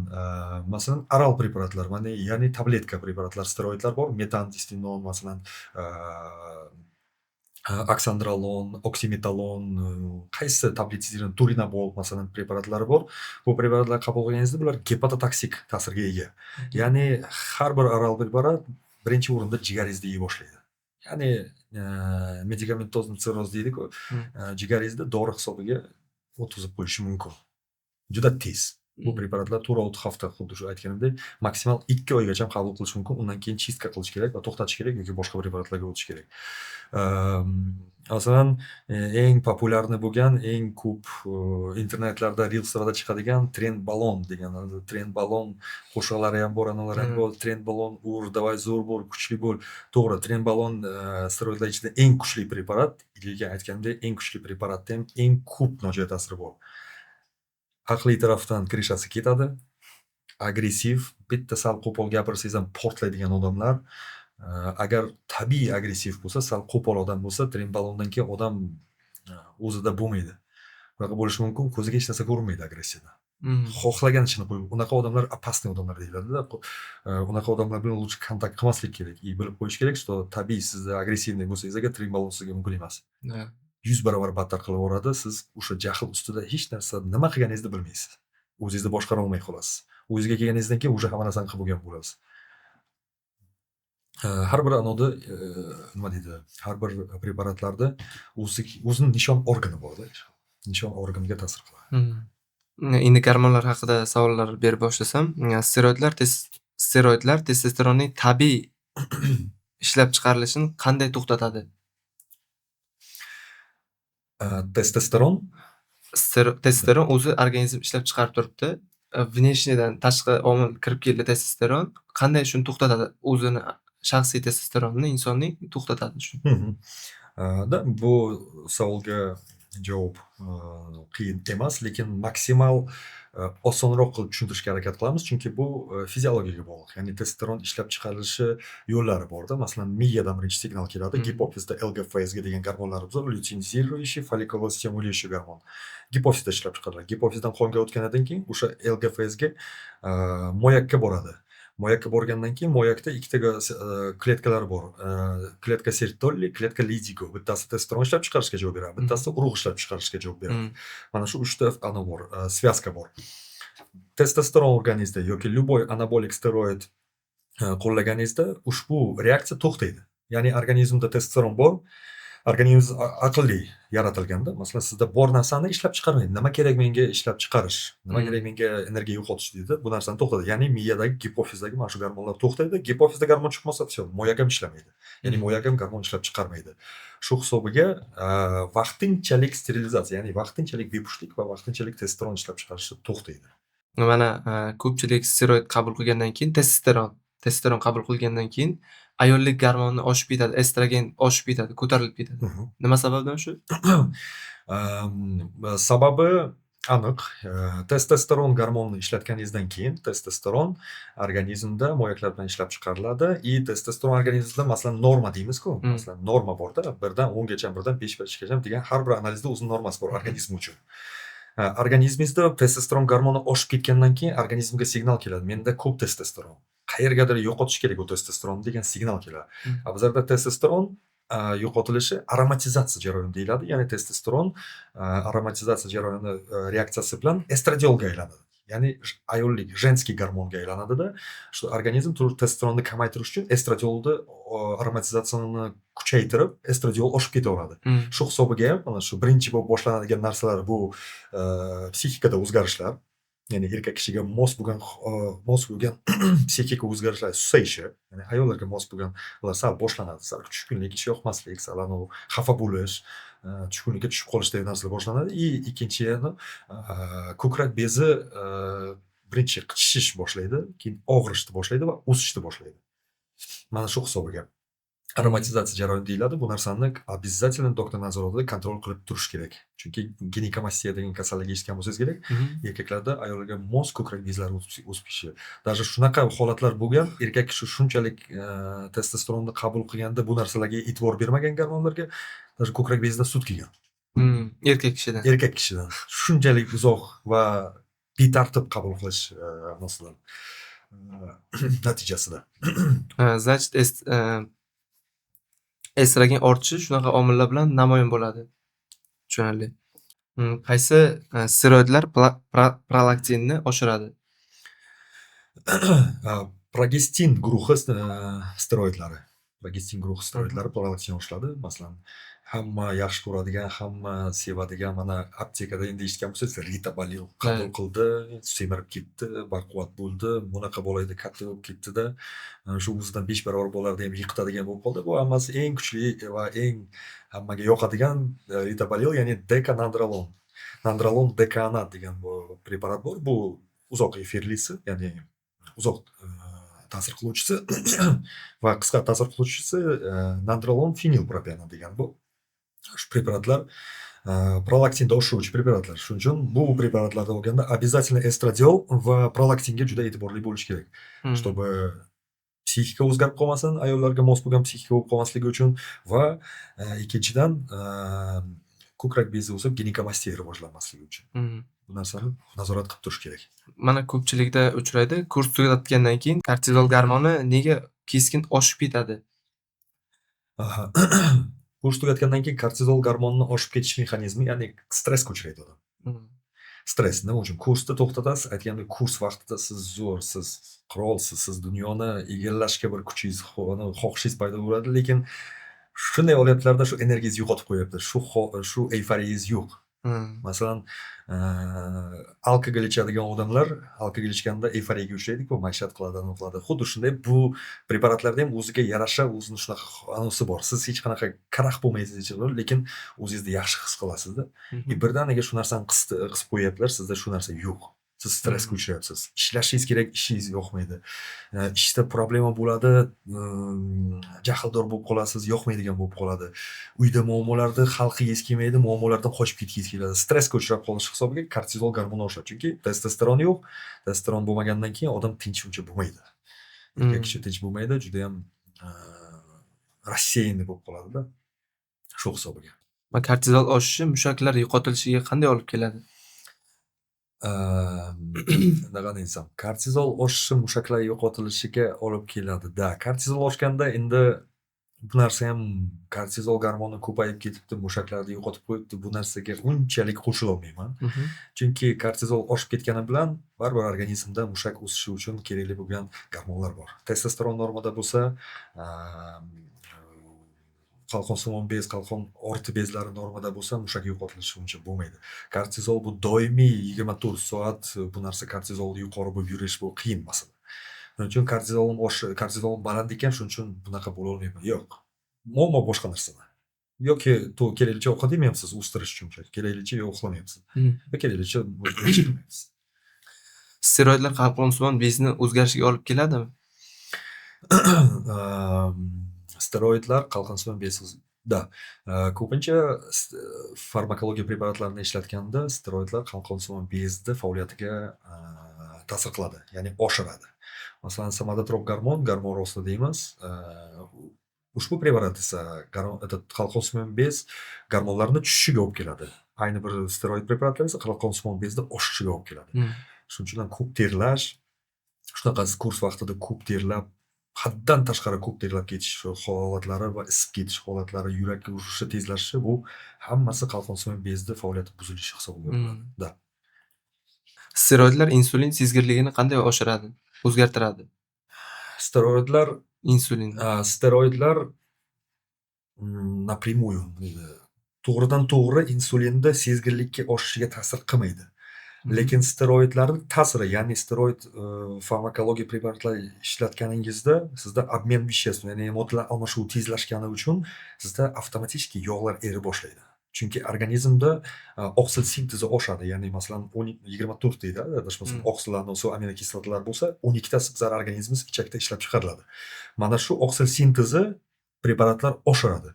A: masalan, oral preparatlar, ya'ni tabletka preparatlar, steroidlar bor, metandistinon, masalan, oksandralon, oksimetalon, qaysi tabletizirованный turinabol, masalan, preparatlari bor. Bu preparatlar qabul qilganingizda bular gepatotoksik ta'sirga ega. Ya'ni har bir oral preparat birinchi o'rinda jigaringizni yey boshlaydi. Ya'ni medikamentozniy sirroz deydi-ku, jigaringizda dori hisobiga o'tkazib qo'yishi mumkin. Juda tez. Bu preparatlar 4-6 hafta, xuddi shu aytganimdek, maksimal 2 oygacha qabul qilish mumkin. Undan keyin chistka qilish kerak va to'xtatish kerak yoki boshqa preparatlarga o'tish kerak. Masalan, eng populyarni bo'lgan, eng ko'p internetlarda, reelslarda chiqadigan trend balon degan, trend balon qo'shiqlari ham bor, analar ham bor. Trend balon ur, davay zo'r bo'l, kuchli bo'l. To'g'ri, trend balon steroidlar ichida eng kuchli preparat. Ilgari aytganimdek, eng kuchli preparatda ham eng ko'p nojo'ya ta'siri bor. Aqliy tarafdan kirishasi ketadi. Agressiv, bitta sal qo'pol gapirsangiz ham portlaydigan odamlar. Agar tabiiy agressiv bo'lsa, sal qo'pol odam bo'lsa, trend balondan keyin odam o'zida bo'lmaydi. Unaqa bo'lishi mumkin, ko'ziga hech narsa ko'rinmaydi agressiyadan. Xohlagan ishini qo'yib, unaqa odamlar opasniy odamlar deyiladi-da. Unaqa odamlar bilan lutf kontakt qilmaslik kerak. Bilib qo'yish kerak, что tabiiy sizda agressivniy bo'lsangiz agar trend balon sizga mumkin emas. 100 barobar battar qilib yuboradi. Siz o'sha jahl ustida hech narsa nima qilganingizni bilmaysiz. O'zingizni boshqara olmay qolasiz. O'zingizga kelganingizdan keyin o'sha hamma narsani qilib bo'lgan bo'lasiz. Har bir anodi nima deydi? Har bir preparatlarda o'zining nishon organi bor-da. Nishon organiga ta'sir qiladi.
B: Endi gormonlar haqida savollar berib boshlasam, steroidlar testosteronning tabiiy ishlab chiqarilishini qanday to'xtatadi? Testosteron o'zi organizm ishlab chiqarib turibdi. Внешнеdan tashqi omil kirib keldi testosteron. Qanday shuni to'xtatadi? O'zini shaxsiy testosteronni insonning to'xtatadi shuni.
A: Bu savolga javob qiyin emas, lekin maksimal osonroq qilib tushuntirishga harakat qilamiz, chunki bu fiziologiyaga bog'liq. Ya'ni testosteron ishlab chiqarilishi yo'llari bor-da. Masalan, miyadan birinchi signal keladi. Gipofizda LGFSG degan gormonlarimiz bor, lyutinizирующий folliculostimuляющий gormon. Gipofizda ishlab chiqariladi. Gipofizdan qonga o'tgandan keyin o'sha LGFSG moyakka boradi. Moyakka borgandan keyin moyakda ikkita kletkalar bor. Kletka Sertolli, kletka Leydigo. Bittasi testosteron ishlab chiqarishga javob beradi, bittasi urug' ishlab chiqarishga javob beradi. Mana shu 3 ta bor, svязка bor. Testosteron organizmda yoki любой anabolik steroid qo'llaganingizda ushbu reaksiya to'xtaydi. Ya'ni organizmda testosteron bor, organizm aqlli yaratilganda, masalan, sizda bor narsani ishlab chiqarmaydi. Nima kerak menga ishlab chiqarish? Nima kerak menga energiya yo'qotish deydi. Bu narsani to'xtatadi. Ya'ni miyadagi gipofizdagi mana shu gormonlar to'xtaydi. Gipofizda gormon chiqmasa, все, moyak ham ishlamaydi. Ya'ni moyak ham gormon ishlab chiqarmaydi. Shu hisobiga vaqtinchalik sterilizatsiya, ya'ni vaqtinchalik bepushtlik va vaqtinchalik testosteron ishlab chiqarishi to'xtaydi.
B: Mana ko'pchilik steroid qabul qilgandan keyin testosteron qabul qilgandan keyin ayollik gormoni oshib ketadi, estrogen oshib ketadi, ko'tarilib ketadi. Nima sababdan shu?
A: Sababi aniq. Testosteron gormonini ishlatganingizdan keyin testosteron organizmda moyaklar bilan ishlab chiqariladi. Testosteron organizmda masalan norma deymiz-ku, masalan norma bor-da, 1 dan 10 gacha, 1 dan 5 gacha degan har bir analizda o'zining normasi bor organizm uchun. Organizmingizda testosteron gormoni oshib ketgandan keyin organizmga signal keladi. Menda ko'p testosteron. Qayergadir yo'qotish kerak bu testosteron degan signal keladi. Bizlarda testosteron yo'qotilishi aromatizatsiya jarayoni deyiladi. Ya'ni testosteron aromatizatsiya jarayoni reaksiyasi bilan estradiolga aylanadi. Ya'ni ayollik, женский gormonga aylanadi-da. Shu organizm testosteronni kamaytirish uchun estradiolni aromatizatsiyani kuchaytirib, estradiol oshib ketaveradi. Shu hisobiga ham mana shu birinchi bo'lib boshlanadigan narsalar bu psixikada o'zgarishlar. Ya'ni erkak kishiga mos bo'lgan psixika o'zgarishlar susayishi, ya'ni ayollarga mos bo'lganlar sal boshlanadi. Sal tushkunlik, ish yoqmaslik, sal xafa bo'lish, tushkunlikka tushib qolish degan narsalar boshlanadi. Ikkinchi yana ko'krak bezi birinchi qichishish boshlaydi, keyin og'rishni boshlaydi va o'sishni boshlaydi. Mana shu hisobiga aromatizatsiya jarayoni deyiladi. Bu narsani обязательно doktor nazoratida kontrol qilib turish kerak. Chunki ginekomastия degan kasallikni eshitgan bo'lsangiz kerak. Erkaklarda ayollarga mos ko'krak bezlari o'sib ketishi. Даже shunaqa holatlar bo'lgan, erkak kishi shunchalik testosteronni qabul qilganda bu narsalarga e'tibor bermagan gormonlarga, даже ko'krak bezidan sut kelgan. Erkak kishidan shunchalik uzoq va betartib qabul qilish masalan natijasida.
B: Значит, estrogen ortishi shunaqa omillar bilan namoyon bo'ladi. Tushunarli. Qaysi steroidlar prolaktinni oshiradi?
A: Progestin guruhi steroidlari. Progestin guruhi steroidlari prolaktin oshiradi. Masalan, hamma yaxshi ko'radigan, hamma sevadigan mana aptekada endi eshitgan bo'lsangiz, Ritabolil qabul qildi, semirib ketdi, baquvvat bo'ldi, bunaqa bo'ladi, katta bo'lib ketdi-da, shu o'zidan 5 barobar bolalarni ham yiqitadigan bo'lib qoldi. Bu hammasi eng kuchli va eng hammaga yoqadigan Ritabolil, ya'ni dekanandrolon. Nandrolon dekanat degan bu preparat bor. Bu uzoq efirlisi, ya'ni uzoq ta'sir qiluvchisi va qisqa ta'sir qiluvchisi nandrolon fenilpropion degan bu. Shu preparatlar prolaktinni oshiruvchi preparatlar. Shuning uchun bu preparatlarni olganda обязательно estradiol va prolaktinga juda e'tiborli bo'lish kerak. Чтобы psixika o'zgarib qolmasin, ayollarga mos bo'lgan psixika bo'lib qolmasligi uchun va ikkinchidan ko'krak bezi o'sib ginekamastiya rivojlanmasligi uchun. Bu narsani nazorat qilib turish kerak.
B: Mana ko'pchilikda uchraydi, kurs tugatgandan keyin kortizol gormoni nega keskin oshib ketadi?
A: Kurs tugatgandan keyin kortizol gormonining oshib ketish mexanizmi, ya'ni stressga uchraydi odam. Stress nima uchun? Kursni to'xtatasiz, aytganda kurs vaqtida siz zo'r, siz qirolsiz, siz dunyoni egallashga bir kuchingiz, xohishingiz paydo bo'ladi, lekin shunday holatlarda shu energiyangizni yo'qotib qo'yapti. Shu euforiyangiz yo'q. Masalan, alkogol ichadigan odamlar alkogol ichganda euforiyaga uchraydi-ku, maishat qiladi, uni qiladi. Xuddi shunday bu preparatlarda ham o'ziga yarasha o'zining shunaqa anosi bor. Siz hech qanaqa karaxt bo'lmaysiz, lekin o'zingizni yaxshi his qilasiz-da. Birdaniga shu narsani qisib qo'yaptilar, sizda shu narsa yo'q. Siz stressga uchrayapsiz. Ishlashingiz kerak, ishingiz yoqmaydi. Ishda problema bo'ladi, jahldor bo'lib qolasiz, yoqmaydigan bo'lib qoladi. Uyda muammolarni hal qilgingiz kelmaydi, muammolardan qochib ketgingiz keladi. Stressga uchrab qolish hisobiga kortizol gormoni oshadi. Chunki testosteron yo'q. Testosteron bo'lmagandan keyin odam tinch uncha bo'lmaydi. Kishi tinch bo'lmaydi, juda ham рассеянный bo'lib qoladi-da. Shu hisobiga.
B: Va kortizol oshishi mushaklar yo'qotilishiga qanday olib keladi?
A: Naqad desam, kortizol oshishi mushaklar yo'qotilishiga olib keladi-da. Kortizol oshganda endi bu narsa ham kortizol gormoni ko'payib ketibdi, mushaklarni yo'qotib qo'yibdi. Bu narsaga unchalik qo'shila olmayman. Chunki kortizol oshib ketgani bilan baribir organizmda mushak o'sishi uchun kerakli bo'lgan gormonlar bor. Testosteron normada bo'lsa, qalqonsimon bez, qalqon orti bezlari normada bo'lsa, mushak yo'qotilishi uncha bo'lmaydi. Kortizol bu doimiy 24 soat bu narsa kortizol yuqori bo'lib yurish bu qiyin masala. Shuning uchun kortizol baland ekan, shuning uchun bunaqa bo'la olmayman. Yo'q. Muammo boshqa narsada. Yoki keraklicha ovqat yemayapsiz, o'stirish uchun, keraklicha uxlamayapsiz. Va keraklicha ichmayapsiz.
B: Steroidlar qalqonsimon bezni o'zgarishiga olib keladimi?
A: Steroidlar qalqonsimon bezda ko'pincha farmakologiya preparatlarini ishlatganda steroidlar qalqonsimon bezni faoliyatiga ta'sir qiladi, ya'ni oshiradi. Masalan, somatotropik gormon rostida deymiz. Ushbu preparat esa qalqonsimon bez gormonlarini tushishiga olib keladi. Ayni bir steroid preparatlari esa qalqonsimon bezni oshishiga olib keladi. Shuning uchun ham ko'p terlash, shunaqa kurs vaqtida ko'p terlab, haddan tashqari ko'p terlab ketish holatlari va isib ketish holatlari, yurak urishi tezlashishi, bu hammasi qalqonsimon bezni faoliyati buzilishi hisoblanadi.
B: Steroidlar insulin sezgirligini qanday oshiradi, o'zgartiradi?
A: Steroidlar напрямую to'g'ridan to'g'ri insulinda sezgirlikka oshishiga ta'sir qilmaydi. Lekin steroidlarning ta'siri, ya'ni steroid farmakologiya preparatlar ishlatganingizda sizda obmen vеществ, ya'ni moddalar almashuvi tezlashgani uchun sizda avtomatik yog'lar erib boshlaydi. Chunki organizmda oksil sintezi oshadi, ya'ni masalan 24 deydi, adashmasam oksillarning o'zi aminokislotalar bo'lsa, 12 tasi bizlar organizmimiz ichakda ishlab chiqariladi. Mana shu oksil sintezi preparatlar oshiradi.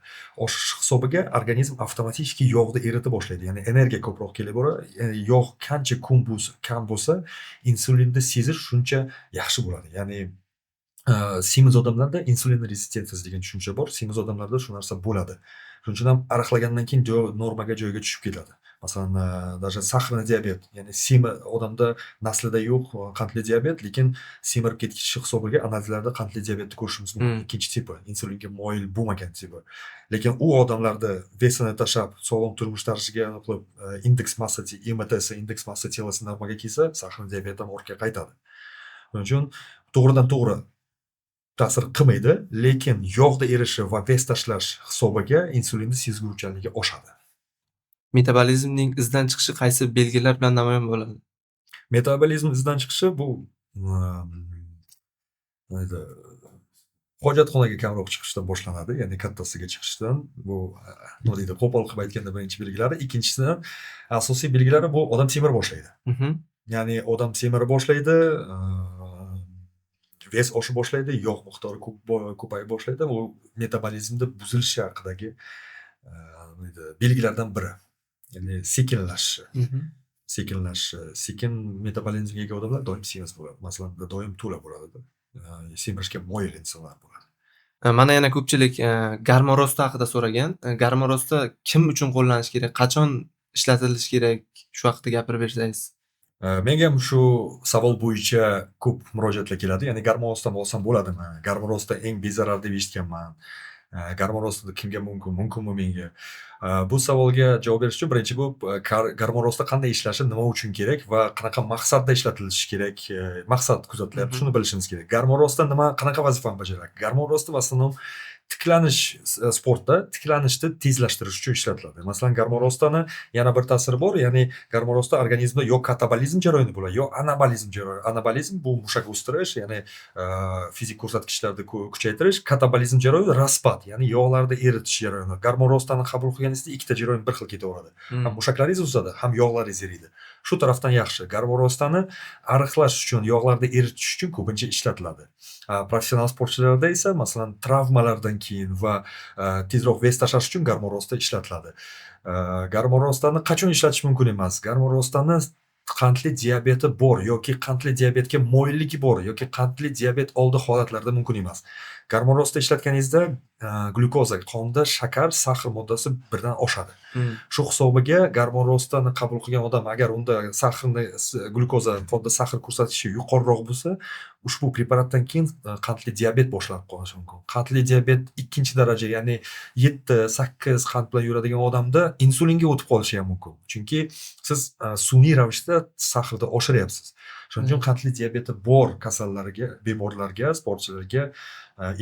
A: Oshish hisobiga organizm avtomatik yog'ni eritib boshlaydi. Ya'ni energiya ko'proq kelaveradi. Yog' qancha kam bo'lsa, insulinni sezish shuncha yaxshi bo'ladi. Ya'ni semiz odamlarda insulin rezistensiyasi degan tushuncha bor. Semiz odamlarda shu narsa bo'ladi. Shuning uchun ham araqlagandan keyin normaga joyiga tushib ketadi. Masalan, даже sahrli diabet, ya'ni semi odamda naslida yo'q qandli diabet, lekin semirib ketishi hisobiga analizlarda qandli diabetni ko'rishimiz mumkin. Ikkinchi tipi, insulinga moyil bo'lmagan tipi. Lekin u odamlarda vesini tashlab, sog'lom turmush tarziga qilib, indeks massa IMTS, indeks massa telasi normaga kelsa, sahrli diabet ham ortga qaytadi. Shuning uchun to'g'ridan to'g'ri ta'sir qilmaydi, lekin yog'da erishi va vес tashlash hisobiga insulinni sezguvchanligi oshadi.
B: Metabolizmning izdan chiqishi qaysi belgilar bilan namoyon bo'ladi?
A: Metabolizm izdan chiqishi bu nima hojatxonaga kamroq chiqishdan boshlanadi, ya'ni kattasiga chiqishdan. Bu nima deydi, qo'pol qilib aytganda birinchi belgilari. Ikkinchisidan asosiy belgilari bu odam semira boshlaydi. Ya'ni odam semira boshlaydi, vес oshib boshlaydi, yog' miqdori ko'payib boshlaydi. Bu metabolizmda buzilishi haqidagi belgilardan biri. Ya'ni sekinlashishi. Sekin metabolizmga ega odamlar doim semiz bo'ladi. Masalan, doim to'la bo'ladi. Semirishga moyil insonlar bo'ladi.
B: Mana yana ko'pchilik garmorost haqida so'ragan. Garmorostda kim uchun qo'llanish kerak? Qachon ishlatilishi kerak? Shu haqida gapirib bersangiz.
A: Menga ham shu savol bo'yicha ko'p murojaatlar keladi. Ya'ni garmorostdan olsam bo'ladimi? Garmorostda eng bezarar deb eshitganman. Garmorostda kimga mumkin? Mumkinmi menga? Bu savolga javob berish uchun birinchi bu garmorostda qanday ishlashi, nima uchun kerak va qanaqa maqsadda ishlatilishi kerak, maqsad kuzatilyapti, shuni bilishimiz kerak. Garmorostda qanaqa vazifani bajaradi? Garmorostda v основном tiklanish sportda tiklanishni tezlashtirish uchun ishlatiladi. Masalan, garmorostani yana bir ta'siri bor, ya'ni garmorostda organizmda yo katabolizm jarayoni bo'ladi, yo anabolizm jarayoni. Anabolizm bu mushak o'stirish, ya'ni fizik ko'rsatkichlarni kuchaytirish, katabolizm jarayoni raspad, ya'ni yog'larni eritish jarayoni. Garmorostani qabul qilganingizda ikkita jarayon bir xil ketaveradi. Ham mushaklaringiz o'sadi, ham yog'laringiz eriydi. Shu tarafdan yaxshi. Garmorostani ariqlash uchun, yog'larni eritish uchun ko'pincha ishlatiladi. Professional sportchilarda esa masalan travmalardan keyin va tezroq vес tashlash uchun garmorostda ishlatiladi. Garmorostani qachon ishlatish mumkin emas? Garmorostani qandli diabeti bor yoki qandli diabetga moyilligi bor yoki qandli diabet oldi holatlarda mumkin emas. Garmorostda ishlatganingizda glyukoza, qonda shakar, sahr moddasi birdan oshadi. Shu hisobiga garmorostani qabul qilgan odam agar unda glyukoza, qonda sahr ko'rsatishi yuqoriroq bo'lsa, ushbu preparatdan keyin qandli diabet boshlanib qolishi mumkin. Qandli diabet ikkinchi daraja, ya'ni 7-8 qand bilan yuradigan odamda insulinga o'tib qolishi ham mumkin. Chunki siz sun'iy ravishda sahrni oshiryapsiz. Shuning uchun qandli diabeti bor kasallarga, bemorlarga, sportchilarga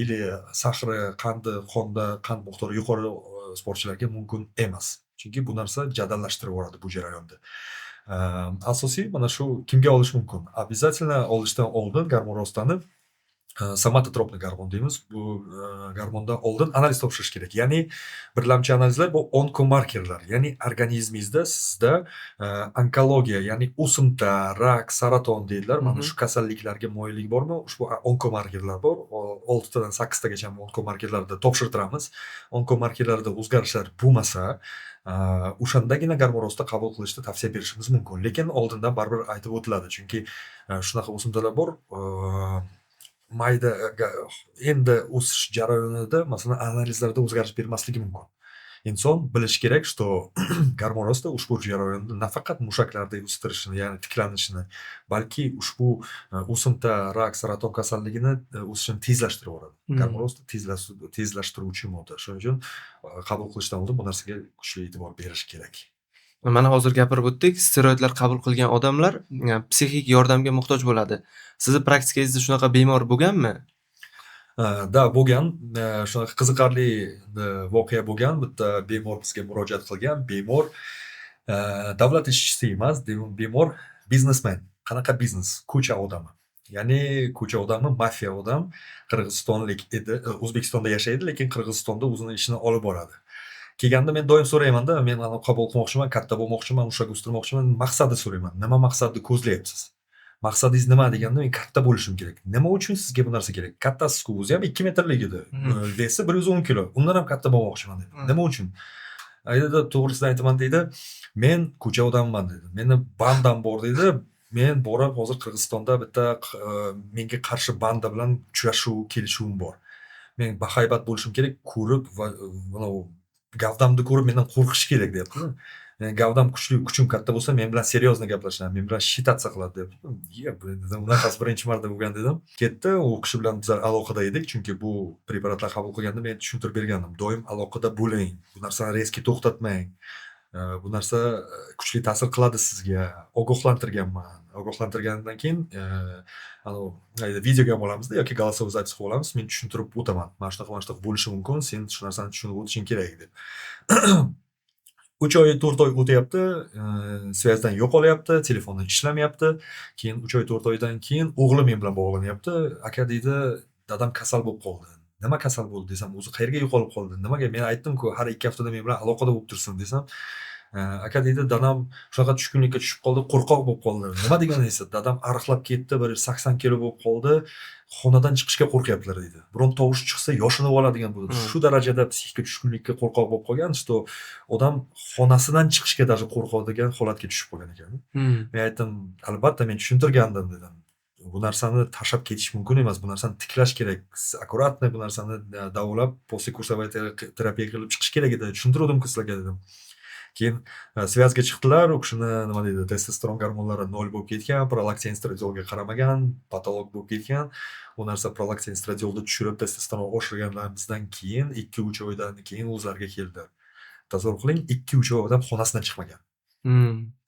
A: ili sahri, qandi, qonda qand miqdori yuqori sportchilarga mumkin emas. Chunki bu narsa jadallashtirib yuboradi bu jarayonni. Asosiy mana shu kimga olish mumkin? Обязательно olishdan oldin garmorostani somatotropniy garmon deymiz. Bu garmondan oldin analiz topshirish kerak. Ya'ni birlamchi analizlar bu onkomarkerlar, ya'ni organizmingizda sizda onkologiya, ya'ni o'simta, rak, saraton deydilar. Mana shu kasalliklarga moyillik bormi? Ushbu onkomarkerlar bor. 6 tadan 8 tagacha onkomarkerlarni topshirtiramiz. Onkomarkerlarda o'zgarishlar bo'lmasa, o'shandagina garmorostda qabul qilishni tavsiya berishimiz mumkin. Lekin oldindan baribir aytib o'tiladi, chunki shunaqa o'simtalar bor. Mayda endi o'sish jarayonida masalan analizlarda o'zgarish bermasligi mumkin. Inson bilish kerak, что garmorostda ushbu jarayonda nafaqat mushaklarni o'stirishini, ya'ni tiklanishini, balki ushbu o'simta, rak, saraton kasalligini o'sishini tezlashtirib yuboradi. Garmorost tezlashtiruvchi modda. Shuning uchun qabul qilishdan oldin bu narsaga kuchli e'tibor berish kerak.
B: Mana hozir gapirib o'tdik, steroidlar qabul qilgan odamlar psixik yordamga muhtoj bo'ladi. Sizni praktikangizda shunaqa bemor bo'lganmi?
A: Da, bo'lgan. Shunaqa qiziqarli voqea bo'lgan. Bitta bemor bizga murojaat qilgan. Bemor davlat ishchisi emas, bemor biznesmen. Qanaqa biznes? Ko'cha odami. Ya'ni ko'cha odami, mafiya odam, qirg'izistonlik edi, O'zbekistonda yashaydi, lekin Qirg'izistonda o'zini ishini olib boradi. Kelganda men doim so'raymanda, men mana qabul qilmoqchiman, katta bo'lmoqchiman, mushak o'stirmoqchiman, maqsadni so'rayman. Nima maqsadni ko'zlayapsiz? Maqsadingiz nima deganda, men katta bo'lishim kerak. Nima uchun sizga bu narsa kerak? Kattasi-ku, o'zi ham 2 metrlik edi. Vesi 110 kilo. Undan ham katta bo'lmoqchiman dedi. Nima uchun? Aytdi, to'g'risini aytaman dedi. Men ko'cha odamman dedi. Meni bandam bor dedi. Men borib hozir Qirg'izistonda bitta menga qarshi banda bilan uchrashuv, kelishuvim bor. Men bahaybat bo'lishim kerak, ko'rib va mana gavdamni ko'rib mendan qo'rqish kerak deyapti. Gavdam kuchli, kuchim katta bo'lsa, men bilan seriozno gaplashadi, men bilan shitatsiya qiladi deyapti. Bunaqasi birinchi marta bo'lgan dedim. Ketdi, u kishi bilan biz aloqada edik, chunki bu preparatlar qabul qilganda men tushuntirib bergandim. Doim aloqada bo'ling, bu narsani reski to'xtatmang. Bu narsa kuchli ta'sir qiladi sizga, ogohlantirganman. ogohlantirgandan keyin videoga ham olamizda yoki голосовой запись qilib olamiz. Men tushuntirib o'taman. Mana shunaqa bo'lishi mumkin. Sen shu narsani tushunib o'tishing kerak deb. 3 oy, 4 oy o'tyapti, svязьdan yo'qolyapti, telefoni ishlamayapti. Keyin 3 oy, 4 oydan keyin o'g'lim men bilan bog'lanyapti. Aka deydi, dadam kasal bo'lib qoldi. Nima kasal bo'ldi desam, o'zi qayerga yo'qolib qoldi? Nimaga? Men aytdim-ku, har 2 haftada men bilan aloqada bo'lib tursin desam, aka deydi, dadam shunaqa tushkunlikka tushib qoldi, qo'rqoq bo'lib qoldi. Nima degani esa, dadam ariqlab ketdi, bir 80 kilo bo'lib qoldi. Xonadan chiqishga qo'rqyaptilar deydi. Biron tovush chiqsa yoshinib oladigan bo'ldi. Shu darajada psixika tushkunlikka qo'rqoq bo'lib qolgan, что odam xonasidan chiqishga даже qo'rqadigan holatga tushib qolgan ekan. Men aytdim, albatta men tushuntirgandim dedim. Bu narsani tashlab ketish mumkin emas, bu narsani tiklash kerak. Akkuratно bu narsani davolab, после kursovoy terapiya qilib chiqish kerak edi. Tushuntirdim-ku sizlarga dedim. Keyin svязьga chiqdilar, u kishini nima deydi, testosteron gormonlari 0 bo'lib ketgan, prolaktin estradiolga qaramagan, patolog bo'lib ketgan. Bu narsa prolaktin estradiolni tushirib, testosteron oshirganlarimizdan keyin 2-3 oydan keyin o'zlariga keldilar. Tasavvur qiling, 2-3 oy odam xonasidan chiqmagan.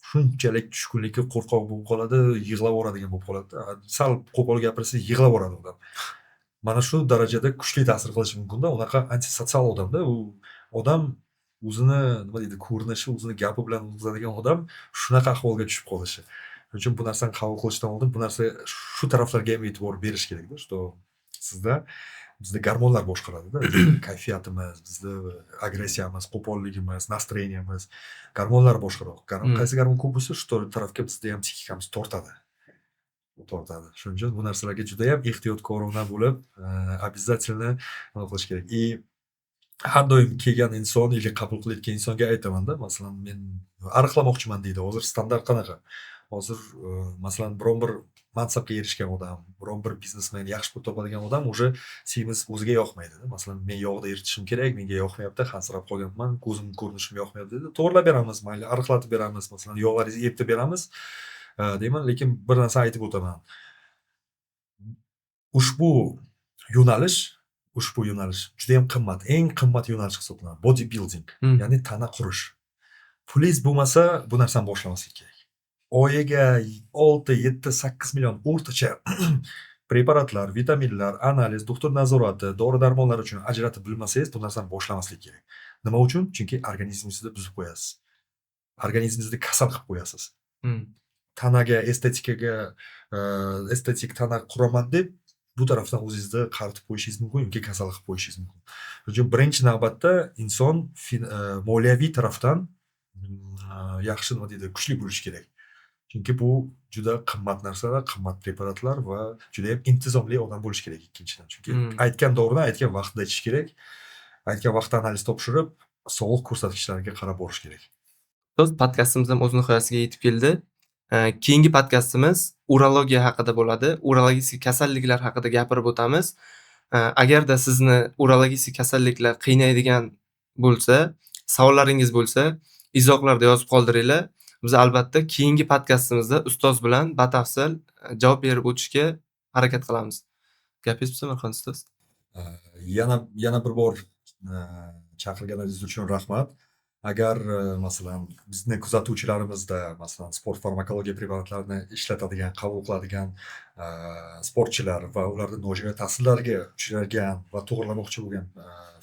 A: Shunchalik tushkunlikka qo'rqoq bo'lib qoladi, yig'lab yuboradigan bo'lib qoladi. Sal qo'pol gapirsa yig'lab yuboradi odam. Mana shu darajada kuchli ta'sir qilishi mumkin-da, unaqa antisotsial odamda, u odam o'zini nima deydi, ko'rinishi, o'zini gapi bilan o'tkazadigan odam shunaqa ahvolga tushib qolishi. Shuning uchun bu narsani qabul qilishdan oldin bu narsa shu taraflarga ham e'tibor berish kerakda, что bizda gormonlar boshqaradida, kayfiyatimiz, bizda agressiyamiz, qo'polligimiz, настроениemiz, gormonlar boshqaroq. Qaysi gormon ko'p bo'lsa, shu tarafga bizda ham psixikamiz tortadi. Shuning uchun bu narsalarga juda ham ehtiyotkorona bo'lib, обязательно nima qilish kerak. Har doim kelgan inson yoki qabul qilayotgan insonga aytaman-da, masalan, men ariqlamoqchiman deydi. Hozir standart qanaqa? Hozir masalan, biron bir mansabga erishgan odam, biron bir biznesmen, yaxshi pul topadigan odam уже semiz o'ziga yoqmaydi-da. Masalan, men yog'da eritishim kerak, menga yoqmayapti, hansirab qolganman, ko'zim ko'rinishim yoqmayapti dedi. To'g'rilab beramiz, mayli, ariqlatib beramiz, masalan, yog'laringizni eritib beramiz, deyman, lekin bir narsa aytib o'taman. Ushbu yo'nalish juda ham qimmat, eng qimmat yo'nalish hisoblanadi. Bodybuilding, ya'ni tana qurish. Pulingiz bo'lmasa, bu narsani boshlamaslik kerak. Oyiga 6, 7, 8 million o'rtacha preparatlar, vitaminlar, analiz, doktor nazorati, dori-darmonlar uchun ajratib bilmasangiz, bu narsani boshlamaslik kerak. Nima uchun? Chunki organizmingizni buzib qo'yasiz. Organizmingizni kasal qilib qo'yasiz. Tanaga, estetik tana quraman deb bu tarafdan o'zingizni qaritib qo'yishingiz mumkin yoki kasal qilib qo'yishingiz mumkin. Shuning uchun birinchi navbatda inson moliyaviy tarafdan yaxshi nima deydi, kuchli bo'lishi kerak. Chunki bu juda qimmat narsalar, qimmat preparatlar va juda ham intizomli odam bo'lish kerak ikkinchidan. Chunki aytgan doridan aytgan vaqtida ichish kerak. Aytgan vaqtda analiz topshirib, sog'liq ko'rsatkichlariga qarab borish kerak.
B: Biz podkastimiz ham o'z nihoyasiga yetib keldi. Keyingi podkastimiz urologiya haqida bo'ladi. Urologik kasalliklar haqida gapirib o'tamiz. Agarda sizni urologik kasalliklar qiynaydigan bo'lsa, savollaringiz bo'lsa, izohlarda yozib qoldiringlar. Biz albatta keyingi podkastimizda ustoz bilan batafsil javob berib o'tishga harakat qilamiz. Gapingiz bo'lsa, marhamat ustoz.
A: Yana bir bor chaqirganingiz uchun rahmat. Agar masalan bizni kuzatuvchilarimizda masalan sport farmakologiya preparatlarini ishlatadigan, qabul qiladigan sportchilar va ularning nojo'ya ta'sirlariga uchragan va to'g'rilamoqchi bo'lgan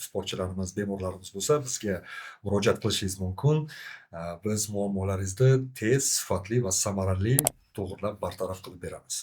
A: sportchilarimiz, bemorlarimiz bo'lsa, bizga murojaat qilishingiz mumkin. Biz muammolaringizni tez, sifatli va samarali to'g'rilab bartaraf qilib beramiz.